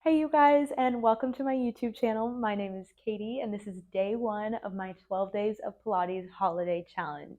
Hey you guys, and welcome to my YouTube channel. My name is Katie, and this is day one of my 12 Days of Pilates Holiday Challenge.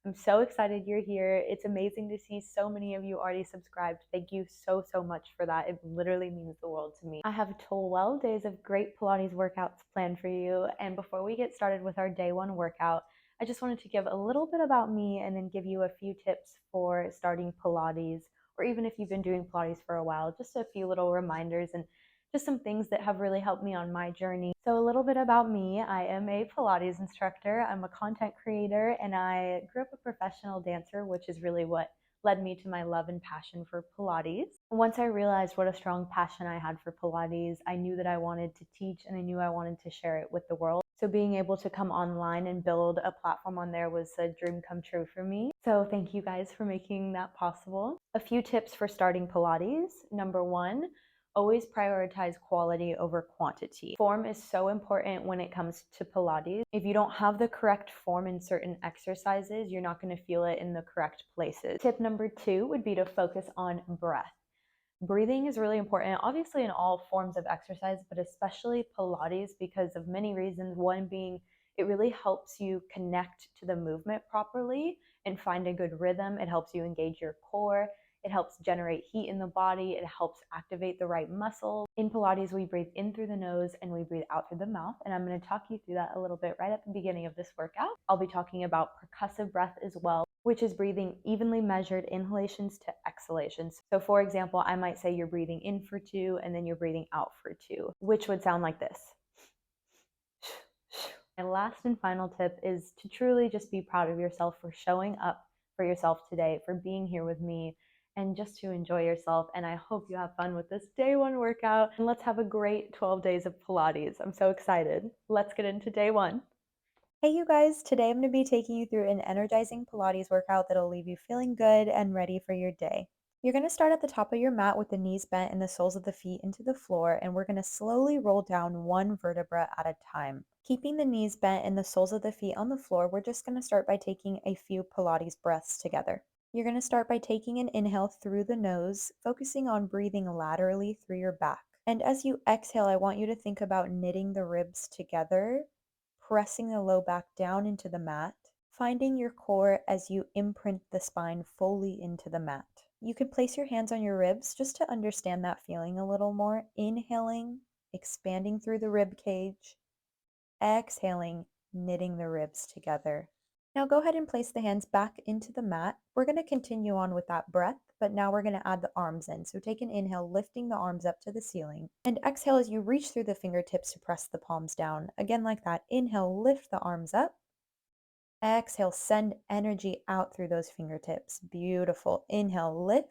I'm so excited you're here. It's amazing to see so many of you already subscribed. Thank you so much for that. It literally means the world to me. I have 12 days of great Pilates workouts planned for you, and before we get started with our day one workout, I just wanted to give a little bit about me and then give you a few tips for starting Pilates, or even if you've been doing Pilates for a while, just a few little reminders and just some things that have really helped me on my journey. So, a little bit about me: I am a Pilates instructor, I'm a content creator, and I grew up a professional dancer, which is really what led me to my love and passion for Pilates. Once I realized what a strong passion I had for Pilates, I knew that I wanted to teach and I knew I wanted to share it with the world. So being able to come online and build a platform on there was a dream come true for me. So thank you guys for making that possible. A few tips for starting Pilates. Number one, always prioritize quality over quantity. Form is so important when it comes to Pilates. If you don't have the correct form in certain exercises, you're not going to feel it in the correct places. Tip number two would be to focus on breath. Breathing is really important, obviously, in all forms of exercise, but especially Pilates because of many reasons. One being it really helps you connect to the movement properly and find a good rhythm. It helps you engage your core. It helps generate heat in the body. It helps activate the right muscles. In Pilates, we breathe in through the nose and we breathe out through the mouth. And I'm going to talk you through that a little bit right at the beginning of this workout. I'll be talking about percussive breath as well, which is breathing evenly measured inhalations to exhalations. So, for example, I might say you're breathing in for 2 and then you're breathing out for 2, which would sound like this. My last and final tip is to truly just be proud of yourself for showing up for yourself today, for being here with me, and just to enjoy yourself. And I hope you have fun with this day one workout. And let's have a great 12 days of Pilates. I'm so excited. Let's get into day one. Hey you guys, today I'm going to be taking you through an energizing Pilates workout that'll leave you feeling good and ready for your day. You're going to start at the top of your mat with the knees bent and the soles of the feet into the floor, and we're going to slowly roll down one vertebra at a time. Keeping the knees bent and the soles of the feet on the floor, we're just going to start by taking a few Pilates breaths together. You're going to start by taking an inhale through the nose, focusing on breathing laterally through your back. And as you exhale, I want you to think about knitting the ribs together, pressing the low back down into the mat, finding your core as you imprint the spine fully into the mat. You can place your hands on your ribs just to understand that feeling a little more. Inhaling, expanding through the rib cage. Exhaling, knitting the ribs together. Now go ahead and place the hands back into the mat. We're going to continue on with that breath, but now we're going to add the arms in. So take an inhale, lifting the arms up to the ceiling, and exhale as you reach through the fingertips to press the palms down. Again, like that. Inhale, lift the arms up. Exhale, send energy out through those fingertips. Beautiful. Inhale, lift.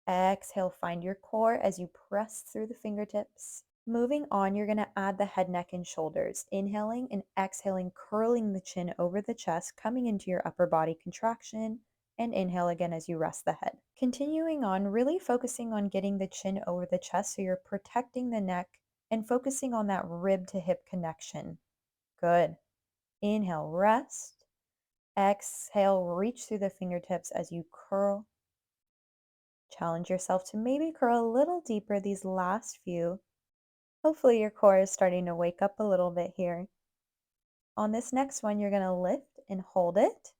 Exhale, find your core as you press through the fingertips. Moving on, you're going to add the head, neck, and shoulders. Inhaling and exhaling, curling the chin over the chest, coming into your upper body contraction, and inhale again as you rest the head. Continuing on, really focusing on getting the chin over the chest so you're protecting the neck and focusing on that rib to hip connection. Good. Inhale, rest. Exhale, reach through the fingertips as you curl. Challenge yourself to maybe curl a little deeper these last few. Hopefully your core is starting to wake up a little bit here. On this next one, you're going to lift and hold it.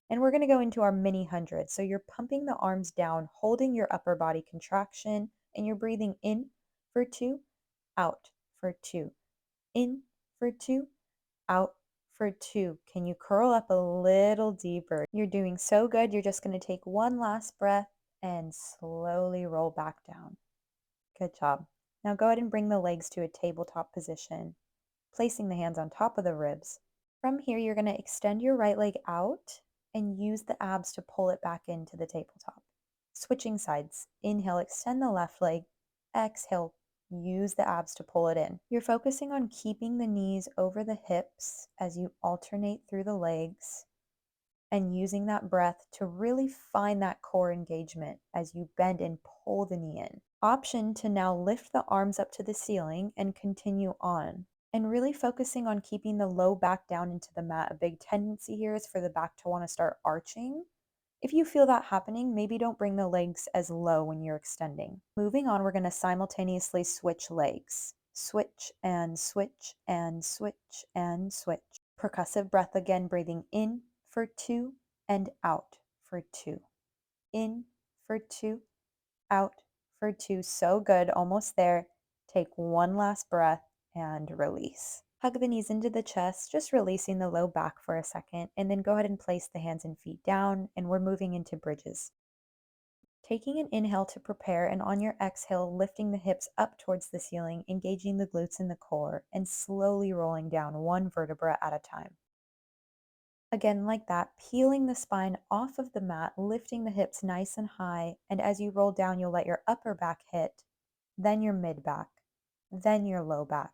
And we're going to go into our mini 100. So you're pumping the arms down, holding your upper body contraction, and you're breathing in for 2, out for 2, in for 2, out for 2. Can you curl up a little deeper? You're doing so good. You're just going to take one last breath and slowly roll back down. Good job. Now go ahead and bring the legs to a tabletop position, placing the hands on top of the ribs. From here, you're going to extend your right leg out and use the abs to pull it back into the tabletop. Switching sides. Inhale, extend the left leg. Exhale, use the abs to pull it in. You're focusing on keeping the knees over the hips as you alternate through the legs and using that breath to really find that core engagement as you bend and pull the knee in. Option to now lift the arms up to the ceiling and continue on. And really focusing on keeping the low back down into the mat. A big tendency here is for the back to want to start arching. If you feel that happening, maybe don't bring the legs as low when you're extending. Moving on, we're going to simultaneously switch legs. Switch and switch and switch and switch. Percussive breath again, breathing in for 2 and out for 2. In for 2, out for 2. So good, almost there. Take one last breath and release. Hug the knees into the chest, just releasing the low back for a second, and then go ahead and place the hands and feet down, and we're moving into bridges. Taking an inhale to prepare, and on your exhale, lifting the hips up towards the ceiling, engaging the glutes and the core, and slowly rolling down one vertebra at a time. Again, like that, peeling the spine off of the mat, lifting the hips nice and high, and as you roll down, you'll let your upper back hit, then your mid back, then your low back,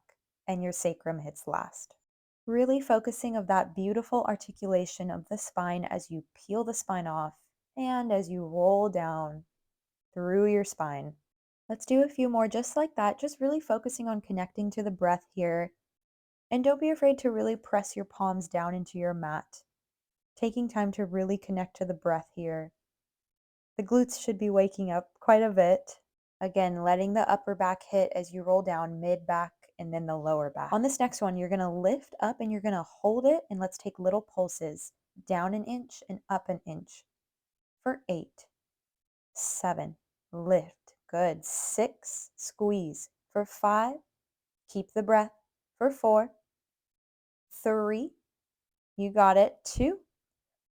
and your sacrum hits last. Really focusing of that beautiful articulation of the spine as you peel the spine off and as you roll down through your spine. Let's do a few more just like that, just really focusing on connecting to the breath here. And don't be afraid to really press your palms down into your mat, taking time to really connect to the breath here. The glutes should be waking up quite a bit. Again, letting the upper back hit as you roll down, mid back, and then the lower back. On this next one, you're going to lift up and you're going to hold it, and let's take little pulses, down an inch and up an inch. For 8, 7, lift, good. 6, squeeze. For 5, keep the breath. For 4, 3, you got it. 2,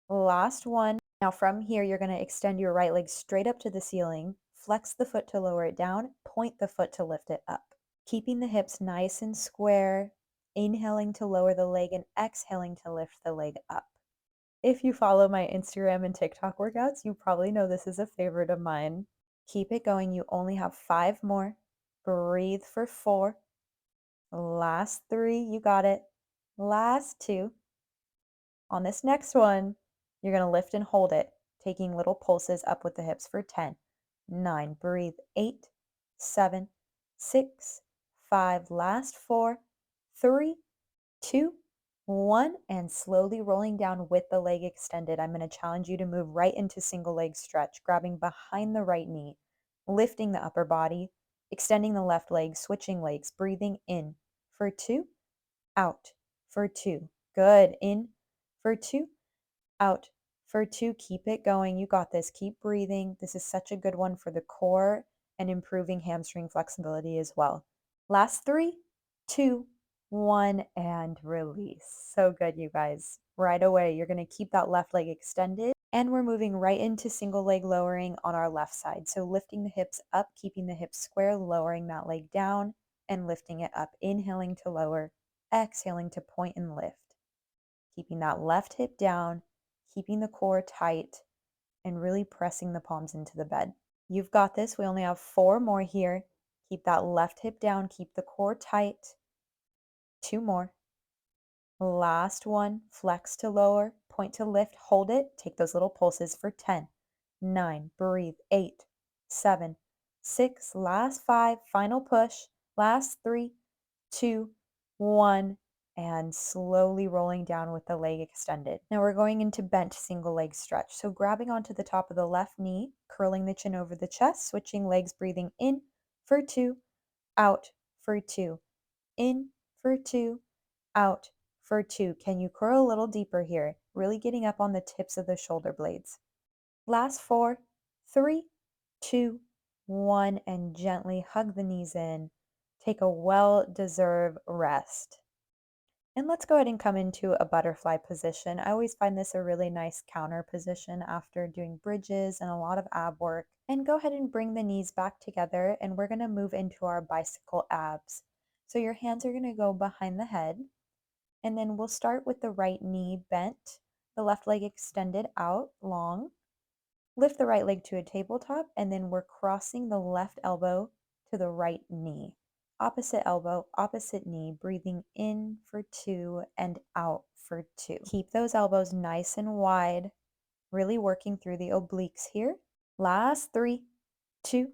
last one. Now from here, you're going to extend your right leg straight up to the ceiling, flex the foot to lower it down, point the foot to lift it up. Keeping the hips nice and square, inhaling to lower the leg and exhaling to lift the leg up. If you follow my Instagram and TikTok workouts, you probably know this is a favorite of mine. Keep it going. You only have 5 more. Breathe for 4. Last 3, you got it. Last 2. On this next one, you're going to lift and hold it, taking little pulses up with the hips for 10, 9, breathe, 8, 7, 6, 5, last 4, 3, 2, 1, and slowly rolling down with the leg extended. I'm going to challenge you to move right into single leg stretch, grabbing behind the right knee, lifting the upper body, extending the left leg, switching legs, breathing in for 2, out for 2. Good. In for 2, out for 2. Keep it going. You got this. Keep breathing. This is such a good one for the core and improving hamstring flexibility as well. Last 3, 2, 1, and release. So good, you guys. Right away, you're going to keep that left leg extended, and we're moving right into single leg lowering on our left side. So lifting the hips up, keeping the hips square, lowering that leg down, and lifting it up. Inhaling to lower, exhaling to point and lift. Keeping that left hip down, keeping the core tight, and really pressing the palms into the bed. You've got this. We only have 4 more here. Keep that left hip down, keep the core tight. 2 more. Last one, flex to lower, point to lift, hold it. Take those little pulses for 10, 9, breathe, 8, 7, 6, last 5, final push, last 3, 2, 1, and slowly rolling down with the leg extended. Now we're going into bent single leg stretch. So grabbing onto the top of the left knee, curling the chin over the chest, switching legs, breathing in for 2, out for 2, in for 2, out for 2. Can you curl a little deeper here? Really getting up on the tips of the shoulder blades. Last 4, 3, 2, 1, and gently hug the knees in. Take a well-deserved rest. And let's go ahead and come into a butterfly position. I always find this a really nice counter position after doing bridges and a lot of ab work. And go ahead and bring the knees back together, and we're going to move into our bicycle abs. So your hands are going to go behind the head, and then we'll start with the right knee bent, the left leg extended out long. Lift the right leg to a tabletop, and then we're crossing the left elbow to the right knee. Opposite elbow, opposite knee, breathing in for 2 and out for 2. Keep those elbows nice and wide, really working through the obliques here. Last 3, 2,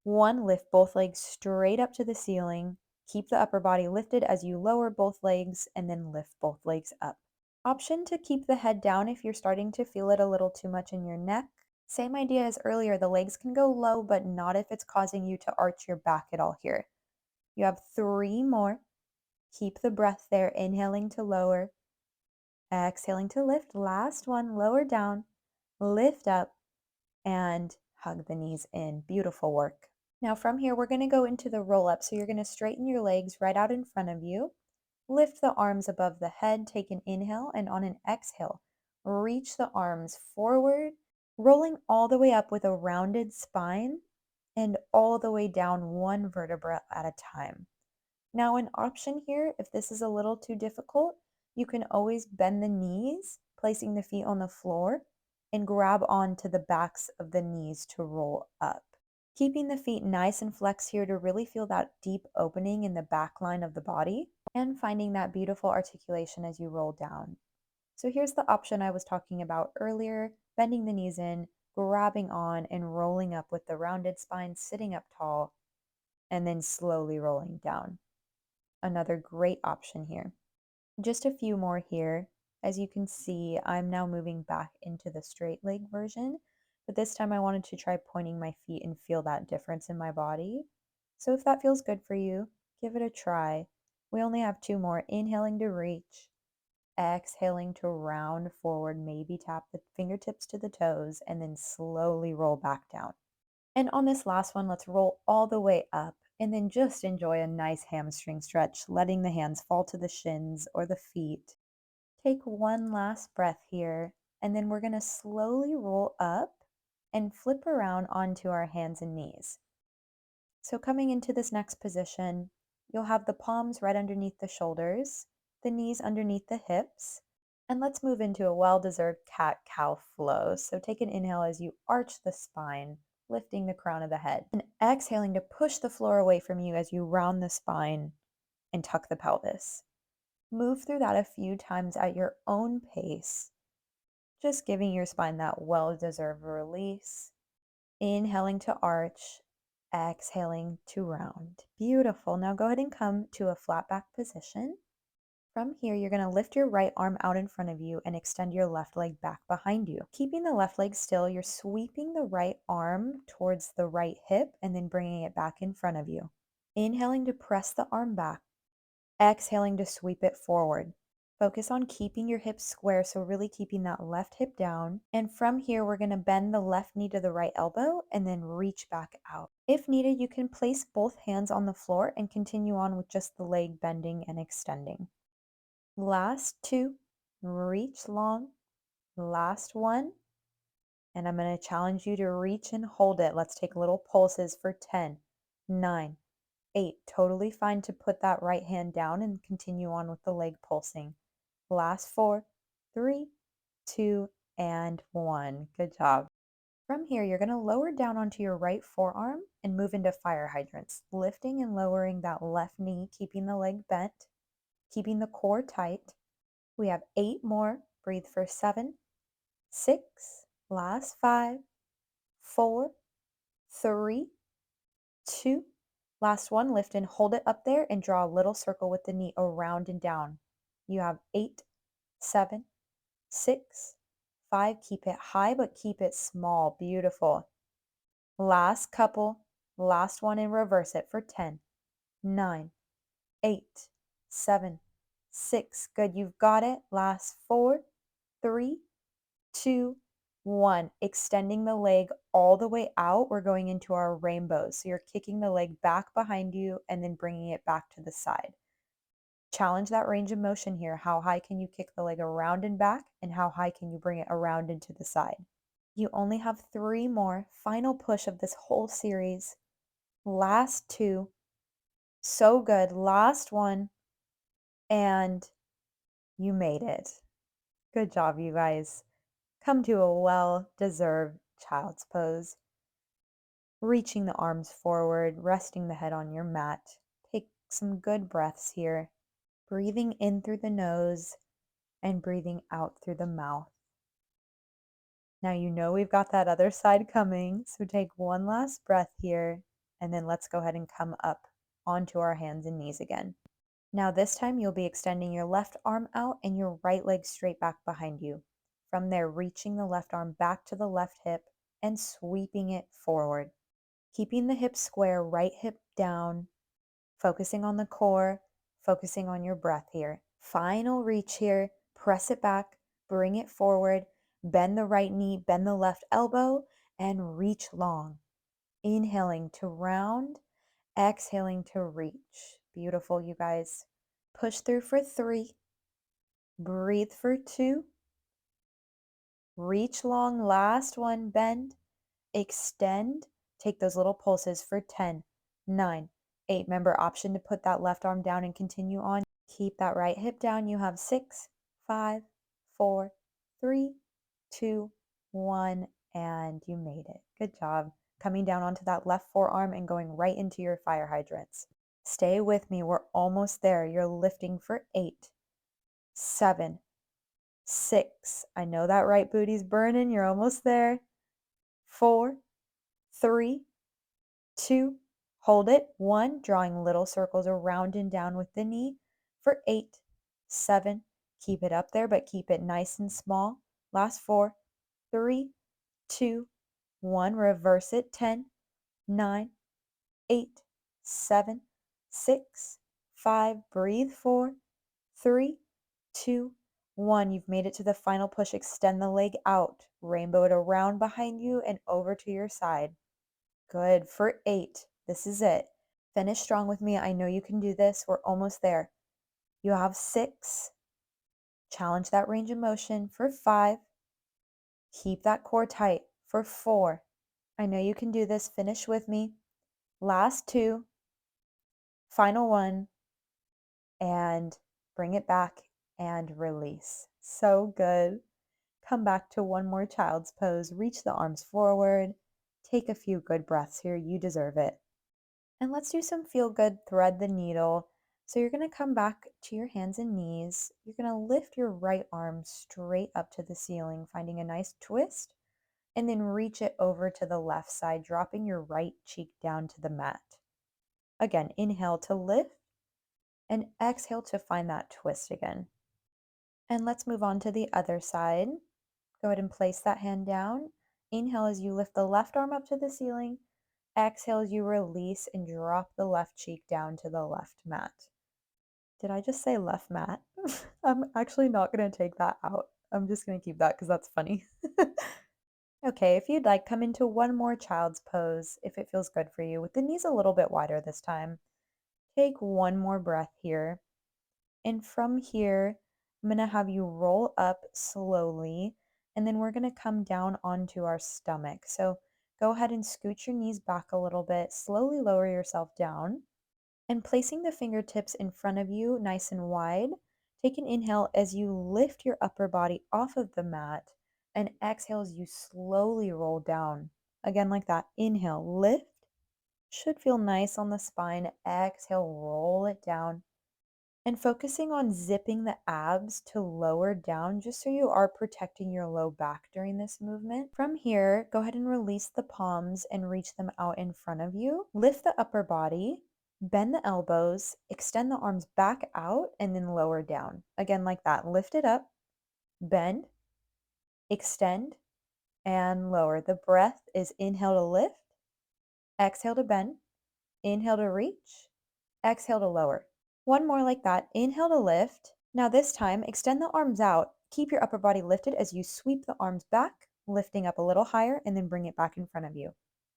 1. Lift both legs straight up to the ceiling. Keep the upper body lifted as you lower both legs, and then lift both legs up. Option to keep the head down if you're starting to feel it a little too much in your neck. Same idea as earlier, the legs can go low, but not if it's causing you to arch your back at all here. You have 3 more. Keep the breath there, inhaling to lower, exhaling to lift. Last one, lower down, lift up, and hug the knees in. Beautiful work. Now from here, we're going to go into the roll up. So you're going to straighten your legs right out in front of you. Lift the arms above the head, take an inhale, and on an exhale, reach the arms forward, rolling all the way up with a rounded spine and all the way down one vertebra at a time. Now, an option here, if this is a little too difficult, you can always bend the knees, placing the feet on the floor, and grab onto the backs of the knees to roll up. Keeping the feet nice and flexed here to really feel that deep opening in the back line of the body and finding that beautiful articulation as you roll down. So here's the option I was talking about earlier, bending the knees in, grabbing on and rolling up with the rounded spine, sitting up tall, and then slowly rolling down. Another great option here. Just a few more here. As you can see, I'm now moving back into the straight leg version, but this time I wanted to try pointing my feet and feel that difference in my body. So if that feels good for you, give it a try. We only have 2 more. Inhaling to reach, exhaling to round forward, maybe tap the fingertips to the toes, and then slowly roll back down. And on this last one, let's roll all the way up and then just enjoy a nice hamstring stretch, letting the hands fall to the shins or the feet. Take one last breath here, and then we're going to slowly roll up and flip around onto our hands and knees. So coming into this next position, you'll have the palms right underneath the shoulders, the knees underneath the hips, and let's move into a well-deserved cat-cow flow. So take an inhale as you arch the spine, lifting the crown of the head, and exhaling to push the floor away from you as you round the spine and tuck the pelvis. Move through that a few times at your own pace, just giving your spine that well-deserved release. Inhaling to arch, exhaling to round. Beautiful. Now go ahead and come to a flat back position. From here, you're going to lift your right arm out in front of you and extend your left leg back behind you. Keeping the left leg still, you're sweeping the right arm towards the right hip and then bringing it back in front of you. Inhaling to press the arm back, exhaling to sweep it forward. Focus on keeping your hips square, so really keeping that left hip down. And from here, we're going to bend the left knee to the right elbow and then reach back out. If needed, you can place both hands on the floor and continue on with just the leg bending and extending. Last 2, reach long. Last 1, and I'm going to challenge you to reach and hold it. Let's take little pulses for 10, 9, 8. Totally fine to put that right hand down and continue on with the leg pulsing. Last 4, 3, 2, and 1. Good job. From here, you're going to lower down onto your right forearm and move into fire hydrants, lifting and lowering that left knee, keeping the leg bent, keeping the core tight. We have 8 more. Breathe for 7, 6, last 5, 4, 3, 2, last 1. Lift and hold it up there and draw a little circle with the knee around and down. You have 8, 7, 6, 5. Keep it high, but keep it small. Beautiful. Last couple. Last one and reverse it for 10, 9, 8, 7, 6. Good. You've got it. Last 4, 3, 2, 1. Extending the leg all the way out. We're going into our rainbows. So you're kicking the leg back behind you and then bringing it back to the side. Challenge that range of motion here. How high can you kick the leg around and back, and how high can you bring it around and to the side? You only have 3 more. Final push of this whole series. Last 2. So good. Last 1. And you made it. Good job, you guys. Come to a well-deserved child's pose. Reaching the arms forward, resting the head on your mat. Take some good breaths here. Breathing in through the nose and breathing out through the mouth. Now you know we've got that other side coming, so take one last breath here, and then let's go ahead and come up onto our hands and knees again. Now this time you'll be extending your left arm out and your right leg straight back behind you. From there, reaching the left arm back to the left hip and sweeping it forward. Keeping the hips square, right hip down, focusing on the core, focusing on your breath here. Final reach here, press it back, bring it forward, bend the right knee, bend the left elbow, and reach long. Inhaling to round, exhaling to reach. Beautiful, you guys. Push through for 3, breathe for 2, reach long, last one, bend, extend, take those little pulses for 10, 9, 8. Remember, option to put that left arm down and continue on. Keep that right hip down. You have 6, 5, 4, 3, 2, 1, and you made it. Good job. Coming down onto that left forearm and going right into your fire hydrants. Stay with me. We're almost there. You're lifting for 8, 7, 6. I know that right booty's burning. You're almost there. 4, 3, 2, hold it. 1, drawing little circles around and down with the knee for 8, 7, keep it up there, but keep it nice and small. Last 4, 3, 2, 1, reverse it. 10, 9, 8, 7, 6, 5, breathe. 4, 3, 2, 1. You've made it to the final push. Extend the leg out, rainbow it around behind you and over to your side. Good. For 8, this is it. Finish strong with me. I know you can do this. We're almost there. You have 6. Challenge that range of motion for 5. Keep that core tight for 4. I know you can do this. Finish with me. Last 2. Final 1. And bring it back and release. So good. Come back to one more child's pose. Reach the arms forward. Take a few good breaths here. You deserve it. And let's do some feel good, thread the needle. So you're going to come back to your hands and knees. You're going to lift your right arm straight up to the ceiling, finding a nice twist, and then reach it over to the left side, dropping your right cheek down to the mat. Again, inhale to lift and exhale to find that twist again. And let's move on to the other side. Go ahead and place that hand down. Inhale as you lift the left arm up to the ceiling. Exhale as you release and drop the left cheek down to the left mat. Did I just say left mat? I'm actually not going to take that out. I'm just going to keep that because that's funny. Okay, if you'd like, come into one more child's pose if it feels good for you, with the knees a little bit wider this time. Take one more breath here. And from here, I'm going to have you roll up slowly, and then we're going to come down onto our stomach. So go ahead and scoot your knees back a little bit, slowly lower yourself down, and placing the fingertips in front of you nice and wide, take an inhale as you lift your upper body off of the mat, and exhale as you slowly roll down. Again, like that. Inhale, lift. Should feel nice on the spine. Exhale, roll it down. And focusing on zipping the abs to lower down just so you are protecting your low back during this movement. From here, go ahead and release the palms and reach them out in front of you. Lift the upper body, bend the elbows, extend the arms back out, and then lower down. Again, like that. Lift it up, bend, extend, and lower. The breath is inhale to lift, exhale to bend, inhale to reach, exhale to lower. One more like that. Inhale to lift. Now this time, extend the arms out. Keep your upper body lifted as you sweep the arms back, lifting up a little higher, and then bring it back in front of you.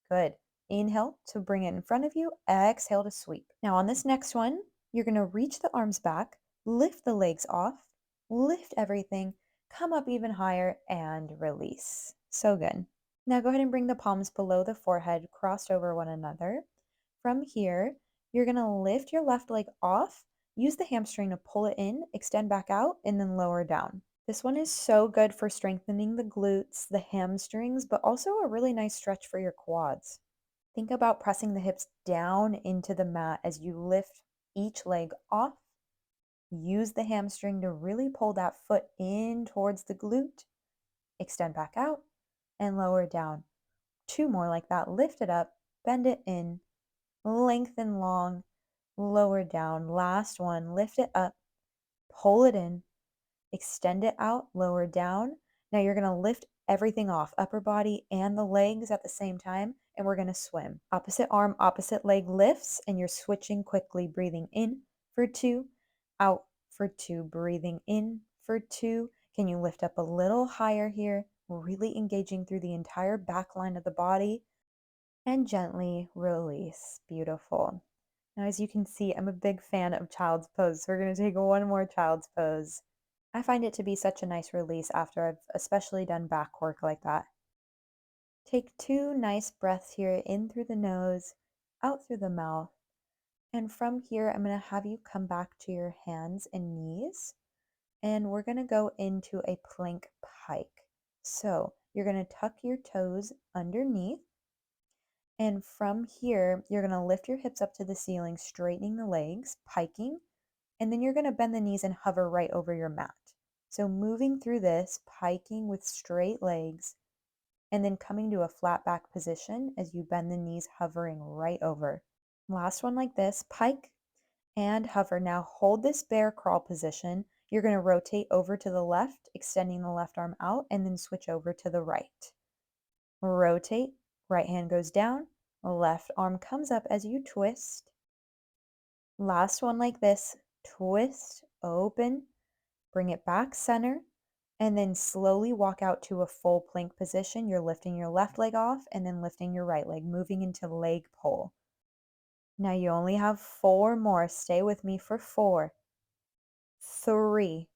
Good. Inhale to bring it in front of you. Exhale to sweep. Now on this next one, you're going to reach the arms back, lift the legs off, lift everything, come up even higher, and release. So good. Now go ahead and bring the palms below the forehead, crossed over one another. From here, you're going to lift your left leg off, use the hamstring to pull it in, extend back out, and then lower down. This one is so good for strengthening the glutes, the hamstrings, but also a really nice stretch for your quads. Think about pressing the hips down into the mat as you lift each leg off. Use the hamstring to really pull that foot in towards the glute. Extend back out and lower down. 2 more like that. Lift it up, bend it in, lengthen long, lower down. Last one, lift it up, pull it in, extend it out, lower down. Now you're going to lift everything off, upper body and the legs at the same time, and we're going to swim. Opposite arm, opposite leg lifts, and you're switching quickly, breathing in for 2, out for 2, breathing in for 2. Can you lift up a little higher here? Really engaging through the entire back line of the body, and gently release. Beautiful. Now, as you can see, I'm a big fan of child's pose, so we're going to take one more child's pose. I find it to be such a nice release after I've especially done back work like that. Take 2 nice breaths here, in through the nose, out through the mouth. And from here, I'm going to have you come back to your hands and knees, and we're going to go into a plank pike. So you're going to tuck your toes underneath, and from here, you're going to lift your hips up to the ceiling, straightening the legs, piking, and then you're going to bend the knees and hover right over your mat. So moving through this, piking with straight legs, and then coming to a flat back position as you bend the knees, hovering right over. Last one like this, pike and hover. Now hold this bear crawl position. You're going to rotate over to the left, extending the left arm out, and then switch over to the right. Rotate, right hand goes down, left arm comes up as you twist. Last one like this, twist, open, bring it back center, and then slowly walk out to a full plank position. You're lifting your left leg off and then lifting your right leg, moving into leg pull. Now you only have 4 more. Stay with me for 4, 3,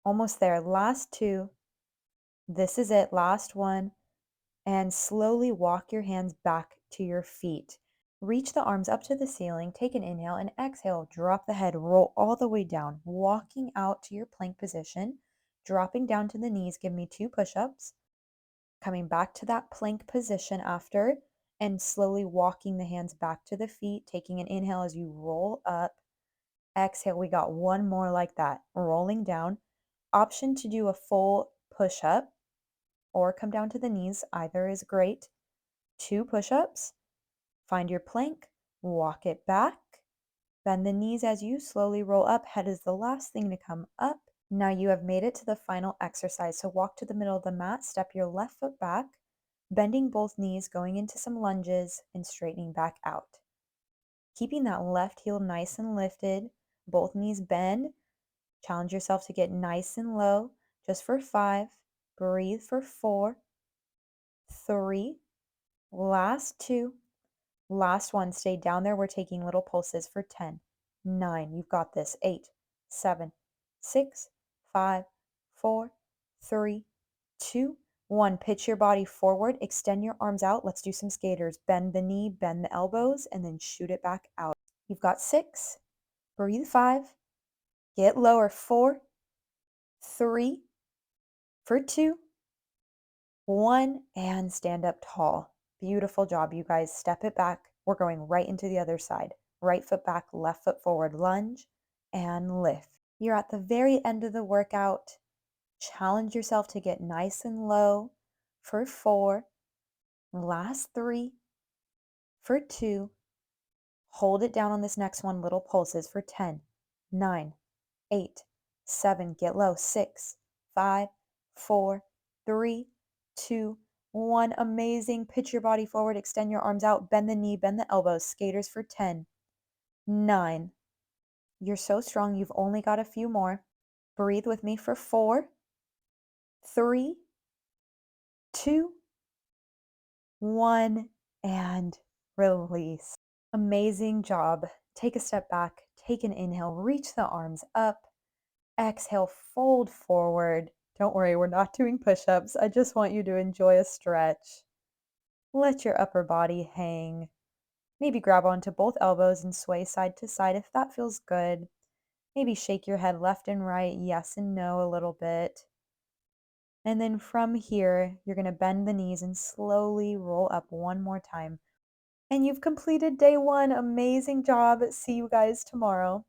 almost there. Last 2. This is it. Last one. And slowly walk your hands back to your feet. Reach the arms up to the ceiling, take an inhale, and exhale. Drop the head, roll all the way down, walking out to your plank position, dropping down to the knees. Give me 2 push-ups, coming back to that plank position after, and slowly walking the hands back to the feet, taking an inhale as you roll up. Exhale, we got 1 more like that, rolling down. Option to do a full push-up or come down to the knees, either is great. 2 push-ups, find your plank, walk it back, bend the knees as you slowly roll up. Head is the last thing to come up. Now you have made it to the final exercise. So walk to the middle of the mat, step your left foot back, bending both knees, going into some lunges and straightening back out. Keeping that left heel nice and lifted, both knees bend. Challenge yourself to get nice and low, just for 5. Breathe for 4, 3, last 2, last 1. Stay down there. We're taking little pulses for 10, 9, you've got this, 8, 7, 6, 5, 4, 3, 2, 1. Pitch your body forward, extend your arms out. Let's do some skaters. Bend the knee, bend the elbows, and then shoot it back out. You've got 6, breathe 5, get lower, 4, 3, for 2, 1, and stand up tall. Beautiful job, you guys. Step it back. We're going right into the other side. Right foot back, left foot forward, lunge, and lift. You're at the very end of the workout. Challenge yourself to get nice and low for 4, last 3, for 2. Hold it down on this next one, little pulses for 10, 9, 8, 7, get low, 6, 5, 4, 3, 2, 1. Amazing. Pitch your body forward, extend your arms out, bend the knee, bend the elbows. Skaters for 10, 9. You're so strong. You've only got a few more. Breathe with me for 4, 3, 2, 1, and release. Amazing job. Take a step back, take an inhale, reach the arms up. Exhale, fold forward. Don't worry, we're not doing push-ups. I just want you to enjoy a stretch. Let your upper body hang. Maybe grab onto both elbows and sway side to side if that feels good. Maybe shake your head left and right, yes and no a little bit. And then from here, you're going to bend the knees and slowly roll up one more time. And you've completed day 1. Amazing job. See you guys tomorrow.